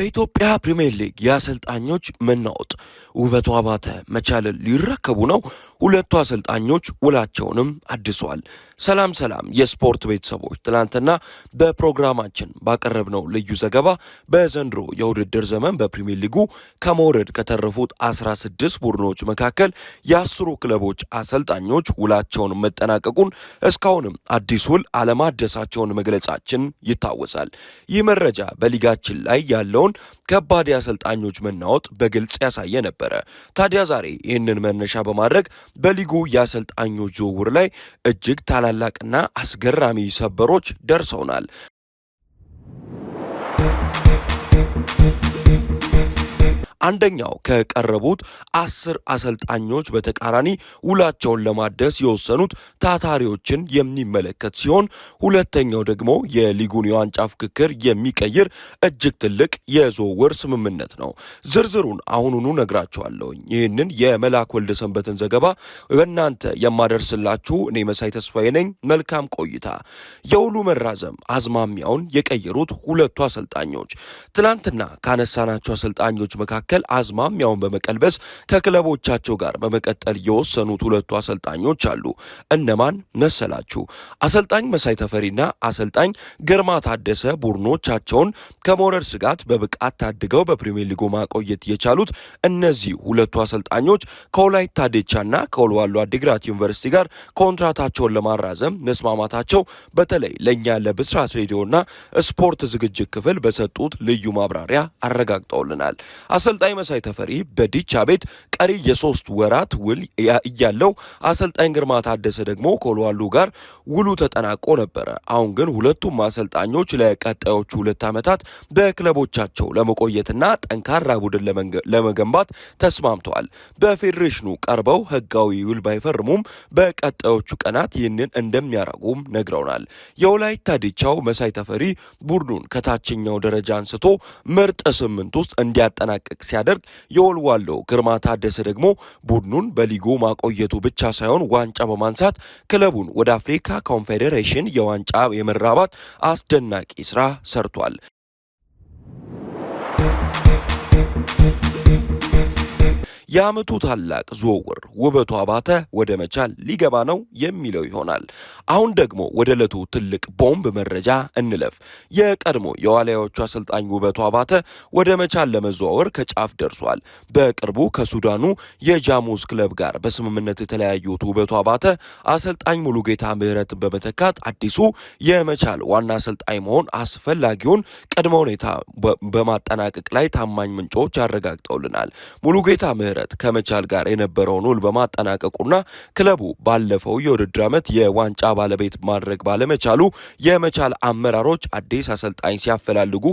በኢትዮጵያ ፕሪሚየር ሊግ የአሰልጣኞች መናወጥ ውበቱ አባተ መቻልን ሊረከቡ ነው። ሁለቱ አሰልጣኞች ውላቸውንም አድሰዋል። ሰላም የስፖርት ቤተሰቦች፣ ትናንትና በፕሮግራማችን ባቀረብነው ልዩ ዘገባ በዘንድሮ የውድድር ዘመን በፕሪሚየር ሊጉ ከመውረድ ከተረፉት 16 ቡድኖች መካከል የ10 ክለቦች አሰልጣኞች ውላቸውን መጠናቀቁን እስካሁንም አዲስ ውል አለማደሳቸውን መግለጻችን ይታወሳል። ይህ መረጃ በሊጋችን ላይ ያለውን ከባድ የአሰልጣኞች መናወጥ በግልጽ ያሳየ ነበረ። ታዲያ ዛሬ ይህንን መነሻ በማድረግ በሊጉ የአሰልጣኞች ዝውውር ላይ እጅግ ታላላቅና አስገራሚ ሰበሮች ደርሰውናል። አንደኛው ከቀረቡት 10 አሰልጣኞች በተቃራኒ ውላቸውን ለማደስ የወሰኑት ታታሪዎችን የሚመለከት ሲሆን፣ ሁለተኛው ደግሞ የሊጉን የዋንጫ ፍክክር የሚቀይር እጅግ ትልቅ የዝውውር ስምምነት ነው። ዝርዝሩን አሁኑኑ ነግራችኋለሁኝ። ይህንን የመላክ ወልደ ሰንበትን ዘገባ እናንተ የማደርስላችሁ እኔ መሳይ ተስፋዬ ነኝ። መልካም ቆይታ። የውሉ መራዘም አዝማሚያውን የቀየሩት ሁለቱ አሰልጣኞች ትናንትና ካነሳናቸው አሰልጣኞች መካከል አዝማሚያውን በመቀልበስ ከክለቦቻቸው ጋር በመቀጠል የወሰኑት ሁለቱ አሰልጣኞች አሉ። እነማን መሰላችሁ? አሰልጣኝ መሳይ ተፈሪና አሰልጣኝ ግርማ ታደሰ ቡድኖቻቸውን ከመውረድ ስጋት በብቃት ታድገው በፕሪሚየር ሊጉ ማቆየት የቻሉት እነዚህ ሁለቱ አሰልጣኞች ከወላይታ ዲቻና ከወልዋሎ አዲግራት ዩኒቨርሲቲ ጋር ኮንትራታቸውን ለማራዘም መስማማታቸው በተለይ ለእኛ ለብስራት ሬዲዮና ስፖርት ዝግጅት ክፍል በሰጡት ልዩ ማብራሪያ አረጋግጠውልናል። አሰልጣኝ መሳይ ተፈሪ በዲቻ ቤት ቀሪ የ3 ወራት ውል እያለው አሰልጣኝ ግርማ ታደሰ ደግሞ ከወልዋሎ ጋር ውሉ ተጠናቆ ነበረ። አሁን ግን ሁለቱም አሰልጣኞች ለቀጣዮቹ 2 ዓመታት በክለቦቻቸው ለመቆየትና ጠንካራ ቡድን ለመገንባት ተስማምተዋል። በፌዴሬሽኑ ቀርበው ህጋዊ ውል ባይፈርሙም በቀጣዮቹ ቀናት ይህንን እንደሚያደርጉም ነግረውናል። የወላይታ ዲቻው መሳይ ተፈሪ ቡድኑን ከታችኛው ደረጃ አንስቶ ምርጥ 8 ውስጥ እንዲያጠናቅቅ ሲያደርግ፣ የወልዋሎ ግርማ ታደሰ ደግሞ ቡድኑን በሊጉ ማቆየቱ ብቻ ሳይሆን ዋንጫ በማንሳት ክለቡን ወደ አፍሪካ ኮንፌዴሬሽን የዋንጫ የመራባት አስደናቂ ስራ ሰርቷል። የዓመቱ ታላቅ ዝውውር ውበቱ አባተ ወደ መቻል ሊገባ ነው የሚለው ይሆናል። አሁን ደግሞ ወደ ዕለቱ ትልቅ ቦምብ መረጃ እንለፍ። የቀድሞ የዋልያዎቹ አሰልጣኝ ውበቱ አባተ ወደ መቻል ለመዘዋወር ከጫፍ ደርሷል። በቅርቡ ከሱዳኑ የጃሙስ ክለብ ጋር በስምምነት የተለያዩት ውበቱ አባተ አሰልጣኝ ሙሉጌታ ምህረትን በመተካት አዲሱ የመቻል ዋና አሰልጣኝ መሆን አስፈላጊውን ቅድመ ሁኔታ በማጠናቀቅ ላይ ታማኝ ምንጮች አረጋግጠውልናል። ሙሉጌታ ምህረት ከመቻል ጋር የነበረውን ውል በማጠናቀቁና ክለቡ ባለፈው የውድድር ዓመት የዋንጫ ባለቤት ማድረግ ባለመቻሉ የመቻል አመራሮች አዲስ አሰልጣኝ ሲያፈላልጉ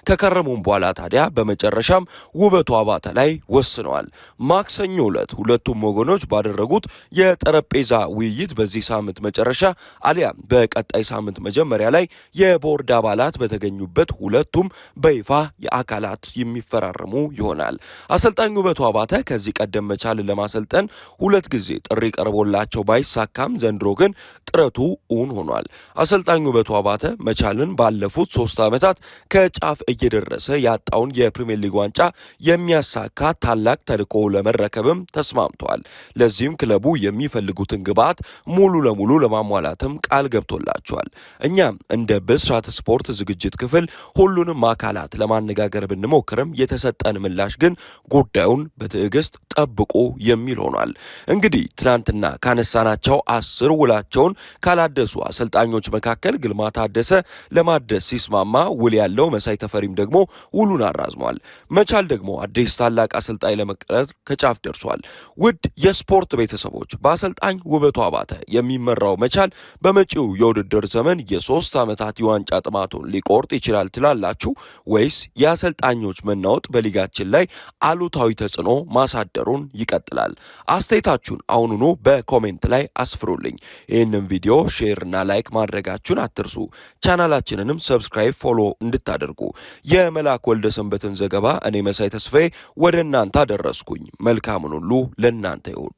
ከከረሙም በኋላ ታዲያ በመጨረሻም ውበቱ አባተ ላይ ወስነዋል። ማክሰኞ ዕለት ሁለቱም ወገኖች ባደረጉት የጠረጴዛ ውይይት በዚህ ሳምንት መጨረሻ አሊያም በቀጣይ ሳምንት መጀመሪያ ላይ የቦርድ አባላት በተገኙበት ሁለቱም በይፋ የአካላት የሚፈራረሙ ይሆናል። አሰልጣኝ ውበቱ አባተ ከዚህ ቀደም መቻልን ለማሰልጠን 2 ጊዜ ጥሪ ቀርቦላቸው ባይሳካም ዘንድሮ ግን ጥረቱ እውን ሆኗል። አሰልጣኝ ውበቱ አባተ መቻልን ባለፉት 3 ዓመታት ከጫፍ እየደረሰ ያጣውን የፕሪሚየር ሊግ ዋንጫ የሚያሳካ ታላቅ ተልዕኮ ለመረከብም ተስማምተዋል። ለዚህም ክለቡ የሚፈልጉትን ግብዓት ሙሉ ለሙሉ ለማሟላትም ቃል ገብቶላቸዋል። እኛም እንደ ብስራት ስፖርት ዝግጅት ክፍል ሁሉንም አካላት ለማነጋገር ብንሞክርም የተሰጠን ምላሽ ግን ጉዳዩን በትዕግስት ጠብቆ የሚል ሆኗል። እንግዲህ ትናንትና ካነሳናቸው 10 ውላቸውን ካላደሱ አሰልጣኞች መካከል ግርማ ታደሰ ለማደስ ሲስማማ ውል ያለው መሳይ ተፈሪም ደግሞ ውሉን አራዝሟል። መቻል ደግሞ አዲስ ታላቅ አሰልጣኝ ለመቅጠር ከጫፍ ደርሷል። ውድ የስፖርት ቤተሰቦች፣ በአሰልጣኝ ውበቱ አባተ የሚመራው መቻል በመጪው የውድድር ዘመን የ3 ዓመታት የዋንጫ ጥማቱን ሊቆርጥ ይችላል ትላላችሁ ወይስ የአሰልጣኞች መናወጥ በሊጋችን ላይ አሉታዊ ተጽዕኖ ማሳደሩን ይቀጥላል? አስተያየታችሁን አሁኑኑ በኮሜንት ላይ አስፍሩልኝ። ይህንን ቪዲዮ ሼር እና ላይክ ማድረጋችሁን አትርሱ። ቻናላችንንም ሰብስክራይብ፣ ፎሎ እንድታደርጉ። የመላክ ወልደ ሰንበትን ዘገባ እኔ መሳይ ተስፋዬ ወደ እናንተ አደረስኩኝ። መልካምን ሁሉ ለእናንተ ይሁን።